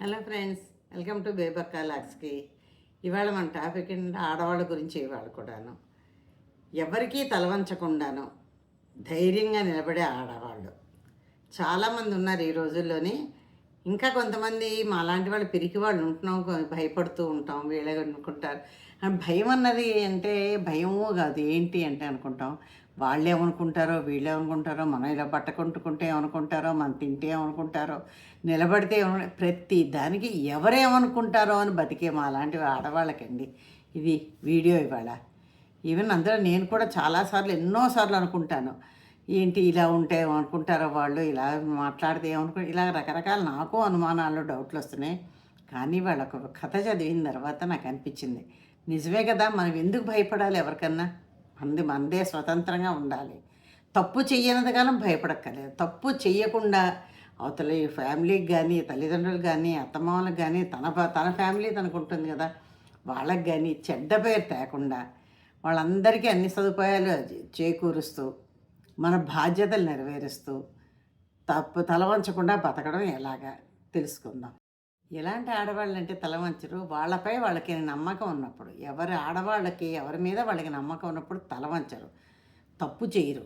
Hello friends, welcome to Bebakka లాక్స్కి. ఇవాళ మన టాపిక్ ఆడవాళ్ళ గురించి. ఇవాళ కూడాను ఎవరికీ తలవంచకుండాను ధైర్యంగా నిలబడే ఆడవాళ్ళు చాలామంది ఉన్నారు ఈ రోజుల్లోని. ఇంకా కొంతమంది మా లాంటి వాళ్ళు పిరికి వాళ్ళు ఉంటున్నాం, భయపడుతూ ఉంటాం. వీళ్ళే అనుకుంటారు భయం అన్నది అంటే భయమూ కాదు, ఏంటి అంటే అనుకుంటాం వాళ్ళు ఏమనుకుంటారో వీళ్ళు ఏమనుకుంటారో, మనం ఇలా పట్టకుంటుకుంటే ఏమనుకుంటారో, మనం తింటే ఏమనుకుంటారో, నిలబడితే ప్రతి దానికి ఎవరేమనుకుంటారో అని బతికే మా లాంటి ఆడవాళ్ళకండి ఇది వీడియో ఇవాళ. ఈవెన్ అందులో నేను కూడా చాలాసార్లు ఎన్నోసార్లు అనుకుంటాను, ఏంటి ఇలా ఉంటే ఏమనుకుంటారో వాళ్ళు, ఇలా మాట్లాడితే ఇలా రకరకాల నాకు అనుమానాలు, డౌట్లు వస్తున్నాయి. కానీ వాళ్ళకు కథ చదివిన తర్వాత నాకు అనిపించింది, నిజమే కదా, మనం ఎందుకు భయపడాలి ఎవరికన్నా? మనదే స్వతంత్రంగా ఉండాలి. తప్పు చెయ్యనది కాలం భయపడక్కర్లేదు. తప్పు చెయ్యకుండా అవతల ఈ ఫ్యామిలీకి కానీ, తల్లిదండ్రులకు కానీ, అత్తమామలకు కానీ, తన ఫ్యామిలీ తనకు ఉంటుంది కదా, వాళ్ళకి కానీ చెడ్డ పేరు తేకుండా వాళ్ళందరికీ అన్ని సదుపాయాలు చేకూరుస్తూ మన బాధ్యతలు నెరవేరుస్తూ తల వంచకుండా బతకడం ఎలాగా తెలుసుకుందాం. ఎలాంటి ఆడవాళ్ళు అంటే తల వంచరు, వాళ్ళపై వాళ్ళకి నమ్మకం ఉన్నప్పుడు, ఆడవాళ్ళకి ఎవరి మీద వాళ్ళకి నమ్మకం ఉన్నప్పుడు తల వంచరు, తప్పు చేయరు.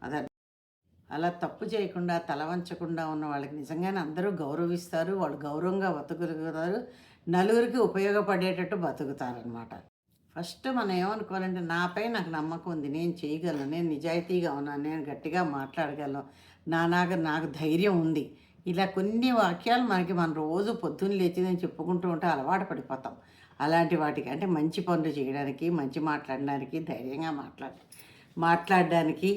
అదే అలా తప్పు చేయకుండా తల వంచకుండా ఉన్న వాళ్ళకి నిజంగానే అందరూ గౌరవిస్తారు. వాళ్ళు గౌరవంగా బతుకుతారు, నలుగురికి ఉపయోగపడేటట్టు బతుకుతారనమాట. ఫస్ట్ మనం ఏమనుకోవాలంటే, నాపై నాకు నమ్మకం ఉంది, నేను చేయగలను, నేను నిజాయితీగా ఉన్నాను, నేను గట్టిగా మాట్లాడగలను, నాకు ధైర్యం ఉంది. ఇలా కొన్ని వాక్యాలు మన రోజు పొద్దున్న లేచి నేను చెప్పుకుంటూ ఉంటే అలవాటు పడిపోతాం. అలాంటి వాటికి అంటే మంచి పనులు చేయడానికి, మంచి మాట్లాడడానికి, ధైర్యంగా మాట్లాడడానికి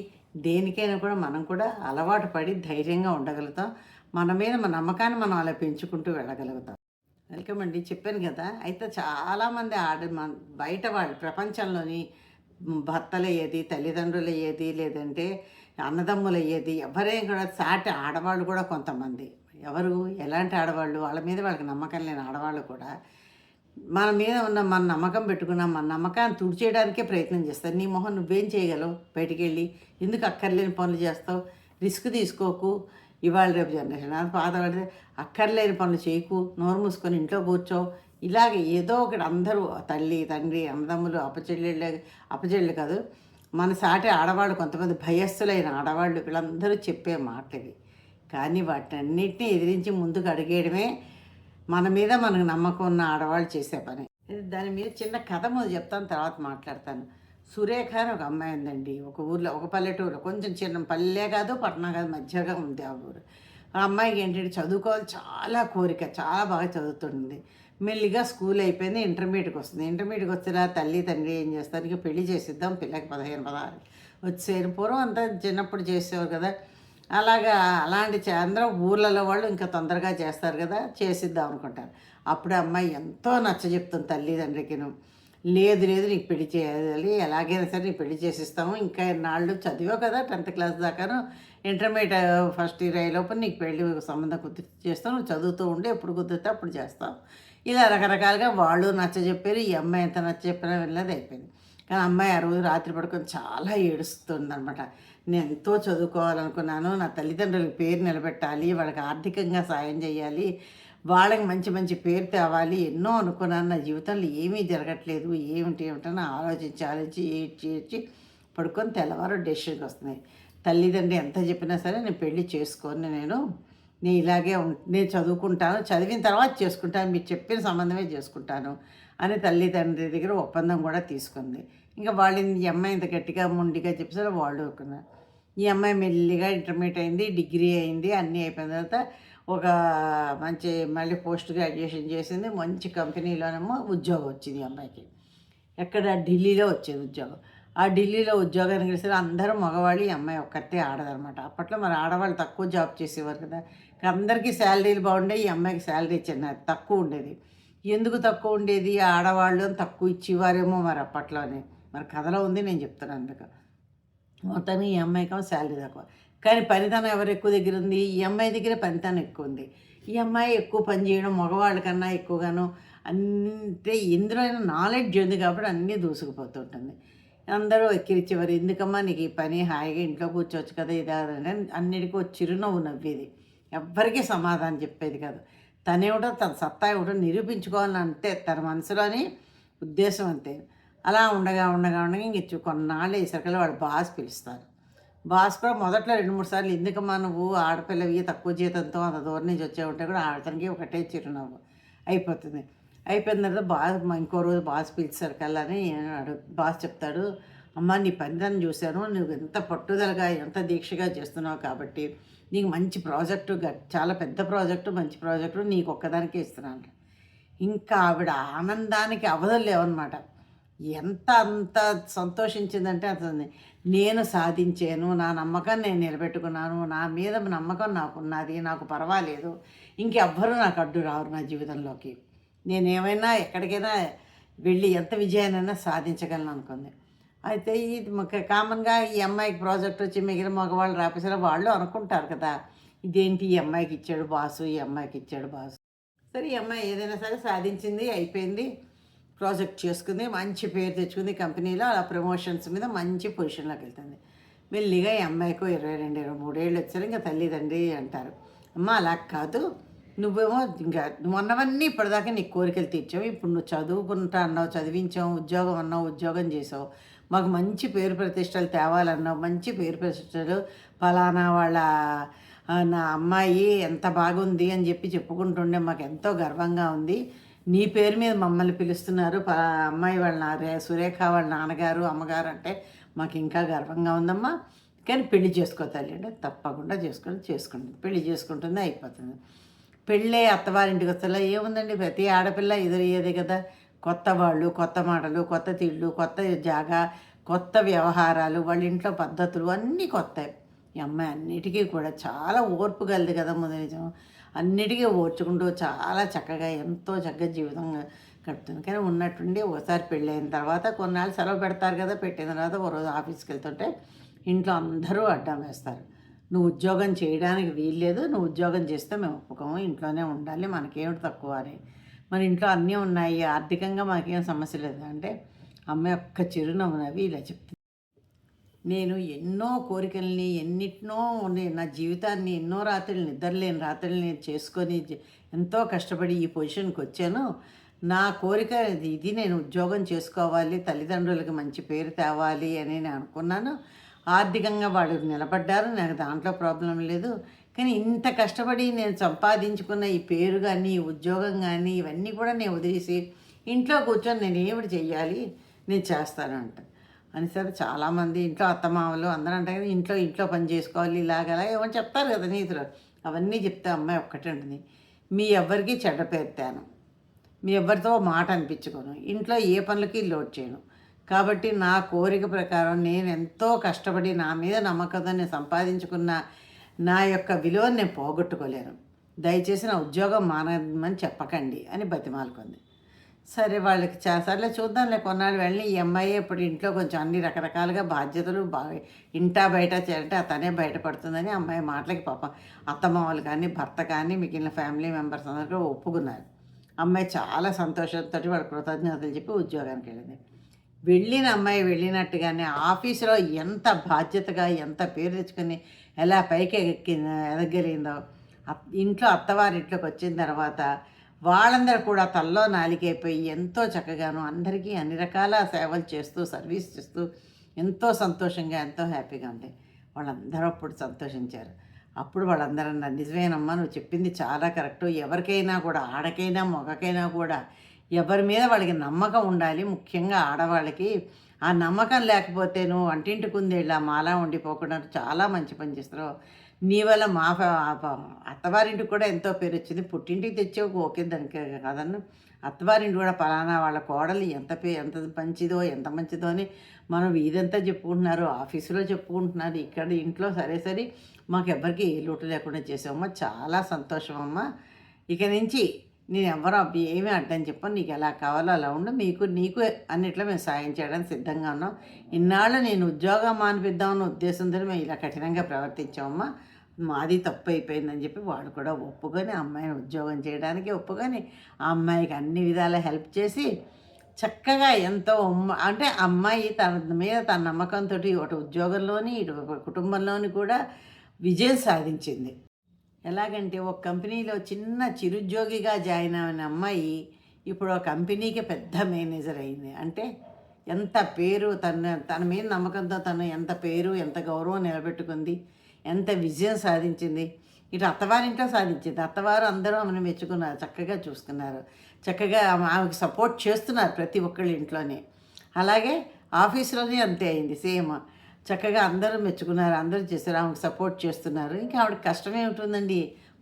దేనికైనా కూడా మనం కూడా అలవాటు పడి ధైర్యంగా ఉండగలుగుతాం. మన మీద మన నమ్మకాన్ని మనం అలా పెంచుకుంటూ వెళ్ళగలుగుతాం. వెల్కమ్ అండి. చెప్పాను కదా, అయితే చాలామంది బయట వాళ్ళు ప్రపంచంలోని భర్తలు అయ్యేది, తల్లిదండ్రులు అయ్యేది, లేదంటే అన్నదమ్ములు అయ్యేది, ఎవరైనా కూడా సాటి ఆడవాళ్ళు కూడా కొంతమంది, ఎలాంటి ఆడవాళ్ళు, వాళ్ళ మీద వాళ్ళకి నమ్మకం లేని ఆడవాళ్ళు కూడా మన నమ్మకం పెట్టుకున్నాం, మన నమ్మకాన్ని తుడిచేయడానికే ప్రయత్నం చేస్తారు. నీ మొహం నువ్వేం చేయగలవు, బయటికి వెళ్ళి ఎందుకు అక్కర్లేని పనులు చేస్తావు, రిస్క్ తీసుకోకు, ఇవాళ రేపు జనరేషన్ అది పాతపడితే అక్కర్లేని పనులు చేయకు, నోరు మూసుకొని ఇంట్లో కూర్చో, ఇలాగే ఏదో ఒకటి అందరూ తల్లి తండ్రి అన్నదమ్ములు అప్పచెళ్ళు కాదు, మన సాటి ఆడవాళ్ళు కొంతమంది భయస్థులైన ఆడవాళ్ళు వీళ్ళందరూ చెప్పే మాటలు. కానీ వాటన్నిటిని ఎదిరించి ముందుకు అడిగేయడమే మన మీద మనకు నమ్మకం ఉన్న ఆడవాళ్ళు చేసే పని. దాని మీద చిన్న కథ ముందు చెప్తాను, తర్వాత మాట్లాడతాను. సురేఖ అని ఒక అమ్మాయి ఉందండి, ఒక ఊర్లో, ఒక పల్లెటూరు, కొంచెం చిన్న పల్లె కాదు పట్టణం కాదు, మధ్యగా ఉంది ఆ ఊరు. ఆ అమ్మాయికి ఏంటంటే చదువుకోవాలి చాలా కోరిక, చాలా బాగా చదువుతుంది. మెల్లిగా స్కూల్ అయిపోయింది, ఇంటర్మీడియట్కి వస్తుంది. ఇంటర్మీడియట్కి వచ్చిన తల్లి తండ్రి ఏం చేస్తారు, ఇక పెళ్లి చేసిద్దాం, పిల్లకి 15-16 వచ్చేసారు. పూర్వం అంతా చిన్నప్పుడు చేసేవారు కదా, అలాంటి అందరూ ఊర్లలో వాళ్ళు ఇంకా తొందరగా చేస్తారు కదా, చేసిద్దాం అనుకుంటారు. అప్పుడు అమ్మాయి ఎంతో నచ్చజెప్తుంది తల్లిదండ్రికిను, లేదు నీకు పెళ్లి చేయాలి, ఎలాగైనా సరే నీకు పెళ్లి చేసిస్తాము, ఇంకా నాళ్ళు చదివావు కదా 10th క్లాస్ దాకాను, ఇంటర్మీడియట్ ఫస్ట్ ఇయర్ అయ్యేలోపు నీకు పెళ్లి సంబంధం చేస్తావు, నువ్వు చదువుతూ ఉండి ఎప్పుడు కుదిరితే అప్పుడు చేస్తావు. ఇలా రకరకాలుగా వాళ్ళు నచ్చజెప్పారు. ఈ అమ్మాయి ఎంత నచ్చజెప్పినా వెళ్ళేది అయిపోయింది. కానీ అమ్మాయి ఆ రోజు రాత్రి పడుకొని చాలా ఏడుస్తుంది అనమాట. నేను ఎంతో చదువుకోవాలనుకున్నాను, నా తల్లిదండ్రులకి పేరు నిలబెట్టాలి, వాళ్ళకి ఆర్థికంగా సాయం చేయాలి, వాళ్ళకి మంచి మంచి పేరు తేవాలి, ఎన్నో అనుకున్నాను, నా జీవితంలో ఏమీ జరగట్లేదు, ఏమిటని ఆలోచించి ఏడ్చి పడుకొని తెల్లవారు డెసిషన్కి వస్తున్నాయి. తల్లిదండ్రి ఎంత చెప్పినా సరే నేను పెళ్లి చేసుకొని నేను ఇలాగే నేను చదువుకుంటాను, చదివిన తర్వాత చేసుకుంటాను, మీరు చెప్పిన సంబంధమే చేసుకుంటాను అని తల్లిదండ్రి దగ్గర ఒప్పందం కూడా తీసుకుంది. ఇంకా వాళ్ళు ఈ అమ్మాయి ఇంత గట్టిగా మొండిగా చెప్పేసారు, వాళ్ళు ఒప్పుకున్నారు. ఈ అమ్మాయి మెల్లిగా ఇంటర్మీడియట్ అయింది, డిగ్రీ అయింది, అన్నీ అయిపోయిన తర్వాత ఒక మంచి మళ్ళీ పోస్ట్ గ్రాడ్యుయేషన్ చేసింది, మంచి కంపెనీలోనేమో ఉద్యోగం వచ్చింది ఈ అమ్మాయికి. ఎక్కడ, ఢిల్లీలో వచ్చేది ఉద్యోగం. ఆ ఢిల్లీలో ఉద్యోగానికి కలిసి అందరూ మగవాళ్ళు, ఈ అమ్మాయి ఒక్కతే ఆడదనమాట. అప్పట్లో మరి ఆడవాళ్ళు తక్కువ జాబ్ చేసేవారు కదా, అందరికీ శాలరీలు బాగుండేవి, ఈ అమ్మాయికి శాలరీ తక్కువ ఉండేది. ఎందుకు తక్కువ ఉండేది, ఆడవాళ్ళు తక్కువ ఇచ్చేవారేమో మరి అప్పట్లోనే, మరి కథలో ఉంది, నేను చెప్తున్నాను అందుకు. మొత్తాన్ని ఈ అమ్మాయికి శాలరీ తక్కువ, కానీ పనితనం ఎవరు ఎక్కువ దగ్గర ఉంది, ఈ అమ్మాయి దగ్గర పనితనం ఎక్కువ ఉంది. ఈ అమ్మాయి ఎక్కువ పని చేయడం మగవాళ్ళకన్నా ఎక్కువగాను, అంటే ఎందులో అయినా నాలెడ్జ్ ఉంది కాబట్టి అన్నీ దూసుకుపోతుంటుంది. అందరూ ఎక్కిరిచ్చేవారు, ఎందుకమ్మా నీకు ఈ పని, హాయిగా ఇంట్లో కూర్చోవచ్చు కదా, ఇది అన్నిటికీ చిరునవ్వు నవ్వేది, ఎవ్వరికీ సమాధానం చెప్పేది కాదు. తనేమిటో తన సత్తా ఏమిటో నిరూపించుకోవాలని అంతే తన మనసులోని ఉద్దేశం అంతే. అలా ఉండగా ఉండగా ఉండగా ఇంక కొన్నాళ్ళు అయ్యేసరికల్లా వాడు బాస్ పిలుస్తారు. బాస్ కూడా మొదట్లో 2, 3 సార్లు ఎందుకమ్మా నువ్వు ఆడపిల్లవి తక్కువ జీతంతో అంత దూరం నుంచి వచ్చావంటే కూడా అతనికి ఒకటే చిరునవ్వు అయిపోతుంది. అయిపోయిన తర్వాత ఇంకో రోజు బాస్ పిలిచేసరికల్లానే బాస్ చెప్తాడు, అమ్మ నీ పనితనం చూశాను, నువ్వు ఎంత పట్టుదలగా ఎంత దీక్షగా చేస్తున్నావు కాబట్టి నీకు మంచి ప్రాజెక్టు చాలా పెద్ద ప్రాజెక్టు మంచి ప్రాజెక్టు నీకు ఒక్కదానికే ఇస్తున్నాను. ఇంకా ఆవిడ ఆనందానికి అవధులు లేవన్నమాట. అంత సంతోషించిందంటే అతన్ని నేను సాధించాను, నా నమ్మకం నేను నిలబెట్టుకున్నాను, నా మీద నమ్మకం నాకున్నది, నాకు పర్వాలేదు, ఇంకెవ్వరూ నాకు అడ్డు రారు నా జీవితంలోకి, నేనేమైనా ఎక్కడికైనా వెళ్ళి ఎంత విజయాన్నైనా సాధించగలను అనుకుంది. అయితే ఇది కామన్గా ఈ అమ్మాయికి ప్రాజెక్ట్ వచ్చి మిగిలిన మగవాళ్ళు రాపేసారు, వాళ్ళు అనుకుంటారు కదా ఇదేంటి ఈ అమ్మాయికి ఇచ్చాడు బాసు, ఈ అమ్మాయికి ఇచ్చాడు బాసు. సరే ఈ అమ్మాయి ఏదైనా సరే సాధించింది, అయిపోయింది, ప్రాజెక్ట్ చేసుకుంది, మంచి పేరు తెచ్చుకుంది కంపెనీలో, అలా ప్రమోషన్స్ మీద మంచి పొజిషన్లోకి వెళ్తుంది. మెల్లిగా ఈ అమ్మాయికి 22, 23 ఏళ్ళు వచ్చారు. ఇంకా తల్లిదండ్రి అంటారు, అమ్మ అలా కాదు, నువ్వేమో ఇంకా మొన్నవన్నీ ఇప్పటిదాకా నీ కోరికలు తీర్చావు, ఇప్పుడు నువ్వు చదువుకుంటా అన్నావు, చదివించావు, ఉద్యోగం అన్నావు, ఉద్యోగం చేసావు, మాకు మంచి పేరు ప్రతిష్టలు తేవాలన్నావు, మంచి పేరు ప్రతిష్టలు, ఫలానా వాళ్ళ నా అమ్మాయి ఎంత బాగుంది అని చెప్పుకుంటుండే మాకు ఎంతో గర్వంగా ఉంది, నీ పేరు మీద మమ్మల్ని పిలుస్తున్నారు, అమ్మాయి వాళ్ళ సురేఖ వాళ్ళ నాన్నగారు అమ్మగారు అంటే మాకు ఇంకా గర్వంగా ఉందమ్మా, కానీ పెళ్లి చేసుకో తల్లి అంటే తప్పకుండా చేసుకుంటుంది, పెళ్లి చేసుకుంటుంది, అయిపోతుంది. పెళ్ళే అత్తవారింటికి వస్తేలా ఏముందండి, ప్రతి ఆడపిల్ల ఎదురయ్యేదే కదా, కొత్త వాళ్ళు, కొత్త మాటలు, కొత్త తిళ్ళు, కొత్త జాగా, కొత్త వ్యవహారాలు, వాళ్ళ ఇంట్లో పద్ధతులు అన్నీ కొత్తాయి. ఈ అమ్మాయి అన్నిటికీ కూడా చాలా ఓర్పు కలదు కదా నిజం, అన్నిటికీ ఓర్చుకుంటూ చాలా చక్కగా ఎంతో చక్కగా జీవితం గడుపుతుంది. కానీ ఉన్నట్టుండి ఒకసారి పెళ్ళైన తర్వాత కొన్నాళ్ళు సెలవు పెడతారు కదా, పెట్టిన తర్వాత ఒక రోజు ఆఫీస్కి వెళ్తుంటే ఇంట్లో అందరూ అడ్డం వేస్తారు, నువ్వు ఉద్యోగం చేయడానికి వీల్లేదు, నువ్వు ఉద్యోగం చేస్తే మేము ఒప్పుకోము, ఇంట్లోనే ఉండాలి, మనకేమిటి తక్కువ అని, మన ఇంట్లో అన్నీ ఉన్నాయి, ఆర్థికంగా మాకేం సమస్య లేదు అంటే అమ్మాయి ఒక్క చిరునవ్వు నవ్వి ఇలా చెప్తుంది, నేను ఎన్నో కోరికల్ని ఎన్నిటినో నా జీవితాన్ని ఎన్నో రాత్రులు నిద్రలేని రాత్రుల్ని చేసుకొని ఎంతో కష్టపడి ఈ పొజిషన్కి వచ్చాను, నా కోరిక ఇది, నేను ఉద్యోగం చేసుకోవాలి, తల్లిదండ్రులకి మంచి పేరు తేవాలి అని నేను అనుకున్నాను, ఆర్థికంగా వాళ్ళు నిలబడ్డారు, నాకు దాంట్లో ప్రాబ్లం లేదు, కానీ ఇంత కష్టపడి నేను సంపాదించుకున్న ఈ పేరు కానీ ఈ ఉద్యోగం కానీ ఇవన్నీ కూడా నేను వదిలేసి ఇంట్లో కూర్చొని నేను ఏమిటి చెయ్యాలి, నేను చేస్తాను అంట అని. సరే చాలామంది ఇంట్లో అత్తమామలు అందరూ అంటే కదా ఇంట్లో పని చేసుకోవాలి, ఇలాగలా ఏమని చెప్తారు కదా నీతులు, అవన్నీ చెప్తే అమ్మాయి ఒక్కటే ఉంటుంది, మీ ఎవ్వరికీ చెడ్డ పేరు తేను, మీ ఎవ్వరితో మాట అనిపించుకోను, ఇంట్లో ఏ పనులకి లోడ్ చేయను, కాబట్టి నా కోరిక ప్రకారం నేను ఎంతో కష్టపడి నా మీద నమ్మకంతో నేను సంపాదించుకున్న నా యొక్క విలువను నేను పోగొట్టుకోలేను, దయచేసి నా ఉద్యోగం మానమని చెప్పకండి అని బతిమాలుకుంది. సరే వాళ్ళకి సర్లే చూద్దాంలే కొన్నాళ్ళు వెళ్ళి, ఈ అమ్మాయి ఇప్పుడు ఇంట్లో కొంచెం అన్ని రకరకాలుగా బాధ్యతలు బాగా ఇంటా బయట చేయాలంటే అతనే బయటపడుతుందని అమ్మాయి మాటలకి పాపం అత్తమామలు కానీ భర్త కానీ మిగిలిన ఫ్యామిలీ మెంబర్స్ అందరూ ఒప్పుకున్నారు. అమ్మాయి చాలా సంతోషంతో వాడు కృతజ్ఞతలు చెప్పి ఉద్యోగానికి వెళ్ళింది. వెళ్ళిన అమ్మాయి వెళ్ళినట్టుగానే ఆఫీసులో ఎంత బాధ్యతగా ఎంత పేరు తెచ్చుకొని ఎలా పైకి ఎదగలిగిందో, ఇంట్లో అత్తవారింట్లోకి వచ్చిన తర్వాత వాళ్ళందరూ కూడా తల్లో నాలికైపోయి ఎంతో చక్కగాను అందరికీ అన్ని రకాల సేవలు చేస్తూ సర్వీస్ చేస్తూ ఎంతో సంతోషంగా ఎంతో హ్యాపీగా ఉంది. వాళ్ళందరూ అప్పుడు సంతోషించారు. అప్పుడు వాళ్ళందరూ అన్నారు, నిజమేనమ్మా నువ్వు చెప్పింది చాలా కరెక్టు, ఎవరికైనా కూడా ఆడకైనా మగకైనా కూడా ఎవరి మీద వాళ్ళకి నమ్మకం ఉండాలి, ముఖ్యంగా ఆడవాళ్ళకి. ఆ నమ్మకం లేకపోతే నువ్వు వంటింటి కుందేళ్ళ మాలా ఉండిపోకుండా చాలా మంచి పని చేస్తున్నావు, నీ వల్ల మా అత్తవారింటికి కూడా ఎంతో పేరు వచ్చింది, పుట్టింటికి తెచ్చావు ఓకే దానికి కదన్న, అత్తవారింటి కూడా పలానా వాళ్ళ కోడలు ఎంత మంచిదో ఎంత మంచిదో అని మనం వీధంతా చెప్పుకుంటున్నారు, ఆఫీసులో చెప్పుకుంటున్నారు, ఇక్కడ ఇంట్లో సరే మాకు ఎవ్వరికి ఏ లోటు లేకుండా చేసావమ్మా, చాలా సంతోషం అమ్మా, ఇక నుంచి నేను ఎవరో ఏమీ అడ్డం చెప్పను, నీకు ఎలా కావాలో అలా ఉండు, నీకు అన్నిట్లో మేము సాయం చేయడానికి సిద్ధంగా ఉన్నాం, ఇన్నాళ్ళు నేను ఉద్యోగం మానిపిద్దామన్న ఉద్దేశంతో మేము ఇలా కఠినంగా ప్రవర్తించామమ్మా, మాది తప్పు అయిపోయిందని చెప్పి వాడు కూడా ఒప్పుకొని అమ్మాయిని ఉద్యోగం చేయడానికి ఒప్పుకొని ఆ అమ్మాయికి అన్ని విధాలా హెల్ప్ చేసి చక్కగా ఎంతో అంటే అమ్మాయి తన మీద తన నమ్మకంతో ఇటు ఉద్యోగంలోని ఇటు కుటుంబంలోని కూడా విజయం సాధించింది. ఎలాగంటే ఒక కంపెనీలో చిన్న చిరుద్యోగిగా జాయిన్ అయిన అమ్మాయి ఇప్పుడు ఆ కంపెనీకి పెద్ద మేనేజర్ అయింది. అంటే ఎంత పేరు తన మీద నమ్మకంతో తను ఎంత పేరు, ఎంత గౌరవం నిలబెట్టుకుంది, ఎంత విజయం సాధించింది. ఇటు అత్తవారింట్లో సాధించింది. అత్తవారు అందరూ ఆమెను మెచ్చుకున్నారు, చక్కగా చూసుకున్నారు, చక్కగా ఆమెకు సపోర్ట్ చేస్తున్నారు ప్రతి ఒక్కళ్ళ ఇంట్లోనే. అలాగే ఆఫీస్‌లోనే అంతే అయింది సేమ్. చక్కగా అందరూ మెచ్చుకున్నారు, అందరూ చేశారు, ఆమెకు సపోర్ట్ చేస్తున్నారు. ఇంకా ఆవిడకి కష్టమేముంటుందండి,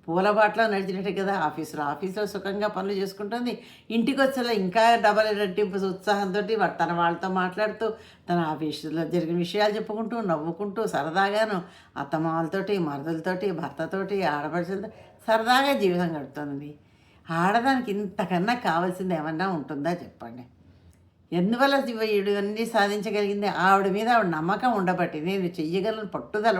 పూల బాటలో నడిచినట్టే కదా ఆఫీస్‌లో సుఖంగా పనులు చేసుకుంటుంది. ఇంటికొచ్చేలా ఇంకా డబల్ రెట్టింపు ఉత్సాహంతోటి తన వాళ్ళతో మాట్లాడుతూ, తన ఆఫీసులో జరిగిన విషయాలు చెప్పుకుంటూ, నవ్వుకుంటూ సరదాగాను అత్తమామలతోటి, మరదలతోటి, భర్తతోటి, ఆడపడుచులతో సరదాగా జీవితం గడుపుతుందండి. ఆడదానికి ఇంతకన్నా కావాల్సింది ఏమన్నా ఉంటుందా చెప్పండి? ఎందువల్ల ఈవిడ అన్నీ సాధించగలిగింది? ఆవిడ మీద ఆవిడ నమ్మకం ఉండబట్టి, నేను చెయ్యగలను పట్టుదల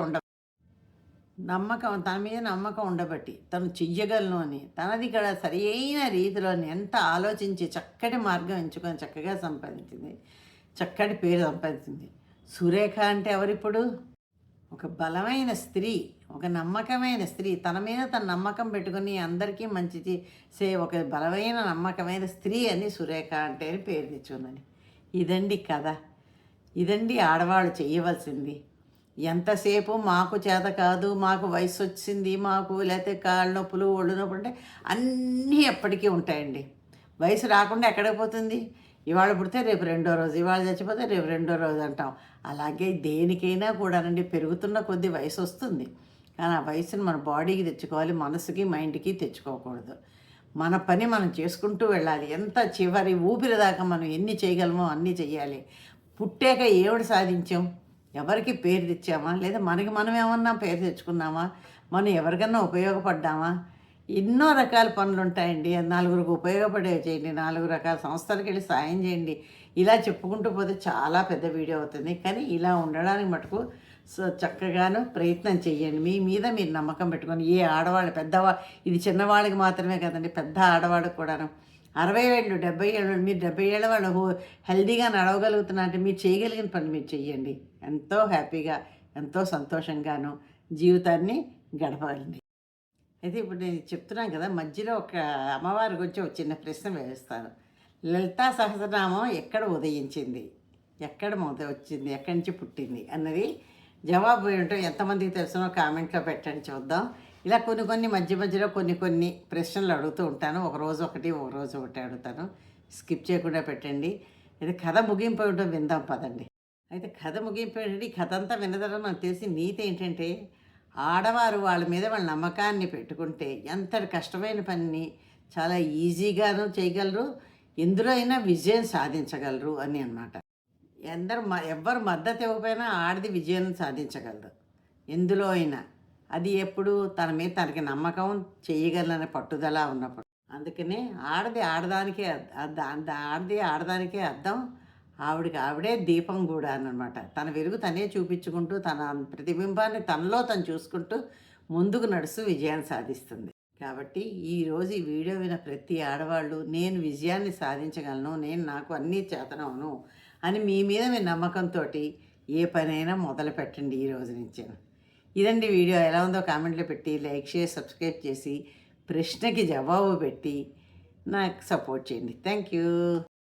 నమ్మకం, తన మీద నమ్మకం ఉండబట్టి, తను చెయ్యగలను అని, తనది ఇక్కడ సరియైన రీతిలోని ఎంత ఆలోచించి చక్కటి మార్గం ఎంచుకొని చక్కగా సంపాదించింది, చక్కటి పేరు సంపాదించింది. సురేఖ అంటే ఎవరిప్పుడు? ఒక బలమైన స్త్రీ, ఒక నమ్మకమైన స్త్రీ, తన మీద తన నమ్మకం పెట్టుకుని అందరికీ మంచి చేసే ఒక బలమైన నమ్మకమైన స్త్రీ అని సురేఖ అంటే అని పేరు తెచ్చుకుందని. ఇదండి కథ, ఇదండి ఆడవాళ్ళు చేయవలసింది. ఎంతసేపు మాకు చేత కాదు, మాకు వయసు వచ్చింది, మాకు లేకపోతే కాళ్ళ నొప్పులు, ఒళ్ళు నొప్పులు అంటే అన్నీ ఎప్పటికీ ఉంటాయండి. వయసు రాకుండా ఎక్కడికి పోతుంది? ఇవాళ పుడితే రేపు రెండో రోజు, ఇవాళ చచ్చిపోతే రేపు రెండో రోజు అంటాం. అలాగే దేనికైనా కూడానండి పెరుగుతున్న కొద్దీ వయసు వస్తుంది. కానీ ఆ వయసును మన బాడీకి తెచ్చుకోవాలి, మనసుకి మైండ్కి తెచ్చుకోకూడదు. మన పని మనం చేసుకుంటూ వెళ్ళాలి. ఎంత చివరి ఊపిరి దాకా మనం ఎన్ని చేయగలమో అన్నీ చెయ్యాలి. పుట్టాక ఏమిటి సాధించాం? ఎవరికి పేరు తెచ్చామా, లేదా మనకి మనం ఏమన్నా పేరు తెచ్చుకున్నామా, మనం ఎవరికన్నా ఉపయోగపడ్డామా? ఎన్నో రకాల పనులు ఉంటాయండి. నలుగురికి ఉపయోగపడేవి చేయండి, 4 రకాల సంస్థలకు వెళ్ళి సాయం చేయండి. ఇలా చెప్పుకుంటూ పోతే చాలా పెద్ద వీడియో అవుతుంది. కానీ ఇలా ఉండడానికి మటుకు చక్కగాను ప్రయత్నం చేయండి. మీ మీద మీరు నమ్మకం పెట్టుకొని, ఏ ఆడవాళ్ళు ఇది చిన్నవాళ్ళకి మాత్రమే కదండి, పెద్ద ఆడవాళ్ళకి కూడాను 60 ఏళ్ళు 70 ఏళ్ళు, మీరు 70 ఏళ్ళ వాళ్ళు హెల్తీగా నడవగలుగుతున్నారంటే మీరు చేయగలిగిన పని మీరు చెయ్యండి. ఎంతో హ్యాపీగా, ఎంతో సంతోషంగాను జీవితాన్ని గడపగలండి. అయితే ఇప్పుడు నేను చెప్తున్నాను కదా, మధ్యలో ఒక అమ్మవారి గురించి ఒక చిన్న ప్రశ్న వేస్తాను. లలితా సహస్రనామం ఎక్కడ ఉదయించింది, ఎక్కడ వచ్చింది, ఎక్కడి నుంచి పుట్టింది అన్నది జవాబు ఏంటో ఎంతమందికి తెలుసునో కామెంట్లో పెట్టండి చూద్దాం. ఇలా కొన్ని మధ్యలో కొన్ని ప్రశ్నలు అడుగుతూ ఉంటాను. ఒకరోజు ఒకటి అడుగుతాను. స్కిప్ చేయకుండా పెట్టండి. ఇది కథ ముగింపు ఏంటో విందాం పదండి. అయితే కథ ముగింపు ఏంటంటే, ఈ కథ అంతా విన్నదరం నాకు తెలిసి నీతి ఏంటంటే, ఆడవారు వాళ్ళ మీద వాళ్ళ నమ్మకాన్ని పెట్టుకుంటే ఎంతటి కష్టమైన పనిని చాలా ఈజీగాను చేయగలరు, ఎందులో అయినా విజయం సాధించగలరు అని అన్నమాట. ఎవ్వరు మద్దతు ఇవ్వకపోయినా ఆడది విజయం సాధించగలదు ఎందులో అయినా. అది ఎప్పుడు తన మీద తనకి నమ్మకం, చేయగలనే పట్టుదల ఉన్నప్పుడు. అందుకనే ఆడది ఆడదానికే అర్థం. ఆవిడే దీపం కూడా అనమాట. తన వెలుగు తనే చూపించుకుంటూ, తన ప్రతిబింబాన్ని తనలో తను చూసుకుంటూ ముందుకు నడుస్తూ విజయాన్ని సాధిస్తుంది. కాబట్టి ఈరోజు ఈ వీడియో విన్న ప్రతి ఆడవాళ్ళు, నేను విజయాన్ని సాధించగలను, నాకు అన్నీ చేతనవును అని మీ మీద మీ నమ్మకంతో ఏ పనైనా మొదలు పెట్టండి ఈ రోజు నుంచి. ఇదండి వీడియో. ఎలా ఉందో కామెంట్లో పెట్టి, లైక్ చేసి, సబ్స్క్రైబ్ చేసి, ప్రశ్నకి జవాబు పెట్టి నాకు సపోర్ట్ చేయండి. Thank you.